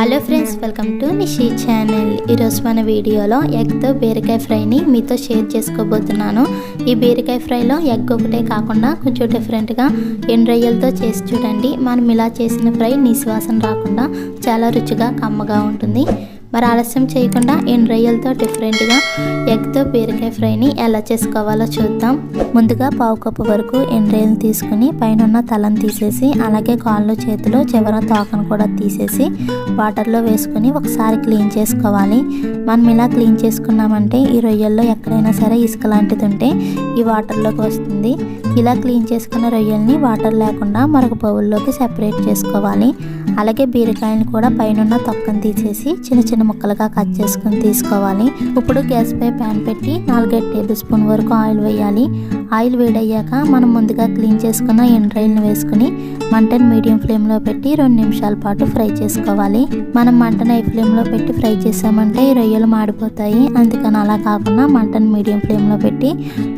Hello friends, welcome to Nishi channel. ఈరోజు మన వీడియోలో ఎగ్తో బీరకాయ ఫ్రైని మీతో షేర్ చేసుకోబోతున్నాను. ఈ బీరకాయ ఫ్రైలో ఎగ్ ఒకటే కాకుండా కొంచెం డిఫరెంట్గా ఎండ్రొయ్యలతో చేసి చూడండి. మనం ఇలా చేసిన ఫ్రై నీసు వాసన రాకుండా చాలా రుచిగా కమ్మగా ఉంటుంది. మరి ఆలస్యం చేయకుండా ఎండ్రొయ్యలతో డిఫరెంట్గా ఎగ్తో బీరకాయ ఫ్రైని ఎలా చేసుకోవాలో చూద్దాం. ముందుగా పావు కప్పు వరకు ఎండ్రొయ్యలు తీసుకుని పైన ఉన్న తలను తీసేసి అలాగే కాళ్ళు చేతులు చివర తోకను కూడా తీసేసి వాటర్లో వేసుకుని ఒకసారి క్లీన్ చేసుకోవాలి. మనం ఇలా క్లీన్ చేసుకున్నామంటే ఈ రొయ్యల్లో ఎక్కడైనా సరే ఇసుక లాంటిది ఉంటే ఈ వాటర్లోకి వస్తుంది. ఇలా క్లీన్ చేసుకున్న రొయ్యల్ని వాటర్ లేకుండా మరొక బౌల్లోకి సెపరేట్ చేసుకోవాలి. అలాగే బీరకాయని కూడా పైన తొక్కను తీసేసి చిన్న చిన్న ముక్కలుగా కట్ చేసుకుని తీసుకోవాలి. ఇప్పుడు గ్యాస్ పై ప్యాన్ పెట్టి 4 టేబుల్ స్పూన్ వరకు ఆయిల్ వేయాలి. ఆయిల్ వేడయ్యాక మనం ముందుగా క్లీన్ చేసుకున్న ఎండ్రొయ్యలను వేసుకుని మంటను మీడియం ఫ్లేమ్లో పెట్టి 2 నిమిషాల పాటు ఫ్రై చేసుకోవాలి. మనం మంటను హై ఫ్లేమ్లో పెట్టి ఫ్రై చేసామంటే ఈ రొయ్యలు మాడిపోతాయి. అందుకని అలా కాకుండా మంటను మీడియం ఫ్లేమ్లో పెట్టి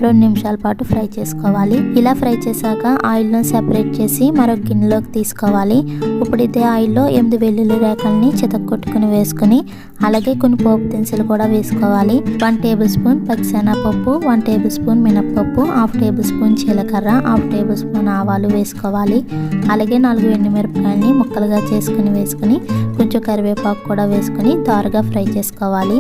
2 నిమిషాల పాటు ఫ్రై చేసుకోవాలి. ఇలా ఫ్రై చేశాక ఆయిల్ను సెపరేట్ చేసి మరొక గిన్నెలోకి తీసుకోవాలి. ఇప్పుడు ఇదే ఆయిల్లో 8 వెల్లుల్లి రేఖల్ని చితక్కొట్టుకుని వేసుకుని అలాగే కొన్ని పోపు దినుసులు కూడా వేసుకోవాలి. 1 టేబుల్ స్పూన్ పచ్చిశనగపప్పు, 1 టేబుల్ స్పూన్ మినప్పప్పు, 1/2 టేబుల్ స్పూన్ జీలకర్ర, 1/2 టేబుల్ స్పూన్ ఆవాలు వేసుకోవాలి. అలాగే 4 ఎండుమిరపకాయలని ముక్కలుగా వేసుకుని కొంచెం కరివేపాకు కూడా వేసుకుని దోరగా ఫ్రై చేసుకోవాలి.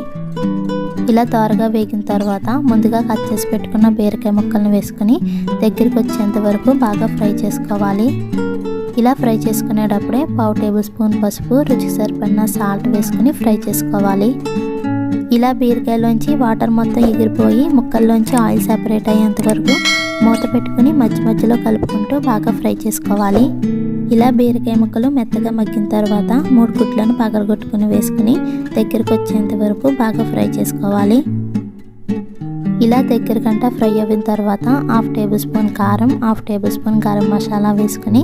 ఇలా దోరగా వేగిన తర్వాత ముందుగా కట్ చేసి పెట్టుకున్న బీరకాయ ముక్కలను వేసుకుని దగ్గరికి వచ్చేంత వరకు బాగా ఫ్రై చేసుకోవాలి. ఇలా ఫ్రై చేసుకునేటప్పుడే 1/2 టేబుల్ స్పూన్ పసుపు, రుచికి సరిపడిన సాల్ట్ వేసుకుని ఫ్రై చేసుకోవాలి. ఇలా బీరకాయలోంచి వాటర్ మొత్తం ఎగిరిపోయి ముక్కల్లోంచి ఆయిల్ సెపరేట్ అయ్యేంత వరకు మూత పెట్టుకుని మధ్యలో కలుపుకుంటూ బాగా ఫ్రై చేసుకోవాలి. ఇలా బీరకాయ ముక్కలు మెత్తగా మగ్గిన తర్వాత 3 గుడ్లను పగలగొట్టుకుని వేసుకుని దగ్గరికి వచ్చేంత వరకు బాగా ఫ్రై చేసుకోవాలి. ఇలా దగ్గరకంట ఫ్రై అయిన తర్వాత 1/2 టేబుల్ స్పూన్ కారం, 1/2 టేబుల్ స్పూన్ గరం మసాలా వేసుకుని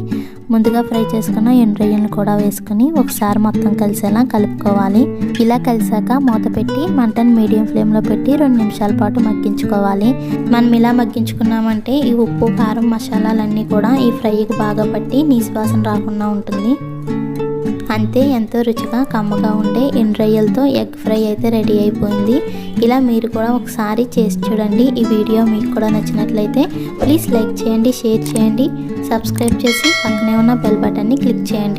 ముందుగా ఫ్రై చేసుకున్న ఎండ్రొయ్యలను కూడా వేసుకుని ఒకసారి మొత్తం కలిసేలా కలుపుకోవాలి. ఇలా కలిసాక మూత పెట్టి మంటను మీడియం ఫ్లేమ్లో పెట్టి 2 నిమిషాల పాటు మగ్గించుకోవాలి. మనం ఇలా మగ్గించుకున్నామంటే ఈ ఉప్పు, కారం, మసాలాలన్నీ కూడా ఈ ఫ్రైకి బాగా పట్టి నీసు వాసన రాకుండా ఉంటుంది. అంతే, ఎంతో రుచిగా కమ్మగా ఉండే ఎండ్రొయ్యలతో ఎగ్ ఫ్రై అయితే రెడీ అయిపోయింది. ఇలా మీరు కూడా ఒకసారి చేసి చూడండి. ఈ వీడియో మీకు కూడా నచ్చినట్లయితే ప్లీజ్ లైక్ చేయండి, షేర్ చేయండి, సబ్స్క్రైబ్ చేసి పక్కనే ఉన్న బెల్ బటన్ని క్లిక్ చేయండి.